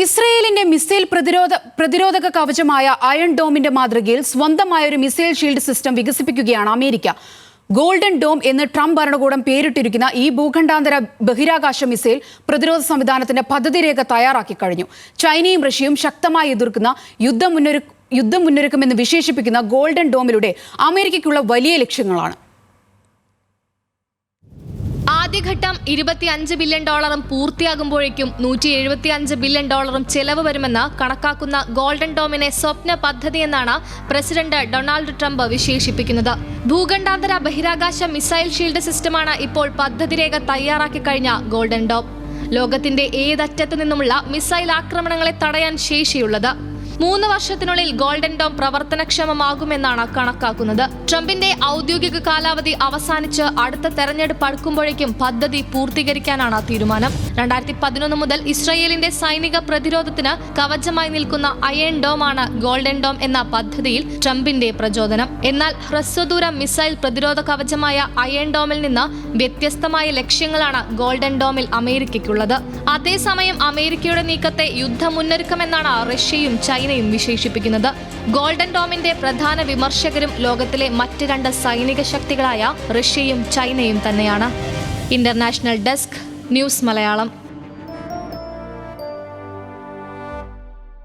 ഇസ്രയേലിന്റെ missile പ്രതിരോധക കവചമായ iron ഡോമിന്റെ മാതൃകയിൽ സ്വന്തമായ ഒരു മിസൈൽ ഷീൽഡ് സിസ്റ്റം വികസിപ്പിക്കുകയാണ് അമേരിക്ക. ഗോൾഡൻ ഡോം എന്ന് ട്രംപ് ഭരണകൂടം പേരിട്ടിരിക്കുന്ന ഈ ഭൂഖണ്ഡാന്തര ബഹിരാകാശ മിസൈൽ പ്രതിരോധ സംവിധാനത്തിന്റെ പദ്ധതി രേഖ തയ്യാറാക്കി കഴിഞ്ഞു. ചൈനയും റഷ്യയും ശക്തമായി എതിർക്കുന്ന യുദ്ധം മുന്നൊരുക്കുമെന്ന് വിശേഷിപ്പിക്കുന്ന ഗോൾഡൻ ഡോമിലൂടെ അമേരിക്കയ്ക്കുള്ള വലിയ ലക്ഷ്യങ്ങളാണ്. ആദ്യഘട്ടം $25 ബില്യൺ പൂർത്തിയാകുമ്പോഴേക്കും $175 ബില്യൺ ചെലവ് വരുമെന്ന് കണക്കാക്കുന്ന ഗോൾഡൻ ഡോമിനെ സ്വപ്ന പദ്ധതിയെന്നാണ് പ്രസിഡന്റ് ഡൊണാൾഡ് ട്രംപ് വിശേഷിപ്പിക്കുന്നത്. ഭൂഖണ്ഡാന്തര ബഹിരാകാശ മിസൈൽ ഷീൽഡ് സിസ്റ്റമാണ് ഇപ്പോൾ പദ്ധതി രേഖ തയ്യാറാക്കി കഴിഞ്ഞ ഗോൾഡൻ ഡോം. ലോകത്തിന്റെ ഏതറ്റത്തു നിന്നുമുള്ള മിസൈൽ ആക്രമണങ്ങളെ തടയാൻ ശേഷിയുള്ളത്. 3 വർഷത്തിനുള്ളിൽ ഗോൾഡൻ ഡോം പ്രവർത്തനക്ഷമമാകുമെന്നാണ് കണക്കാക്കുന്നത്. ട്രംപിന്റെ ഔദ്യോഗിക കാലാവധി അവസാനിച്ച് അടുത്ത തെരഞ്ഞെടുപ്പ് അടുക്കുമ്പോഴേക്കും പദ്ധതി പൂർത്തീകരിക്കാനാണ് തീരുമാനം. 2011 മുതൽ ഇസ്രയേലിന്റെ സൈനിക പ്രതിരോധത്തിന് കവചമായി നിൽക്കുന്ന അയൺ ഡോം ആണ് ഗോൾഡൻ ഡോം എന്ന പദ്ധതിയിൽ ട്രംപിന്റെ പ്രചോദനം. എന്നാൽ ഹ്രസ്വദൂര മിസൈൽ പ്രതിരോധ കവചമായ അയൺ ഡോമിൽ നിന്ന് വ്യത്യസ്തമായ ലക്ഷ്യങ്ങളാണ് ഗോൾഡൻ ഡോമിൽ അമേരിക്കയ്ക്കുള്ളത്. അതേസമയം അമേരിക്കയുടെ നീക്കത്തെ യുദ്ധമുന്നൊരുക്കമെന്നാണ് റഷ്യയും ചൈനയും വിശേഷിപ്പിക്കുന്നത്. ഗോൾഡൻ ഡോമിന്റെ പ്രധാന വിമർശകരും ലോകത്തിലെ മറ്റ് 2 സൈനിക ശക്തികളായ റഷ്യയും ചൈനയും തന്നെയാണ്. International desk, news Malayalam.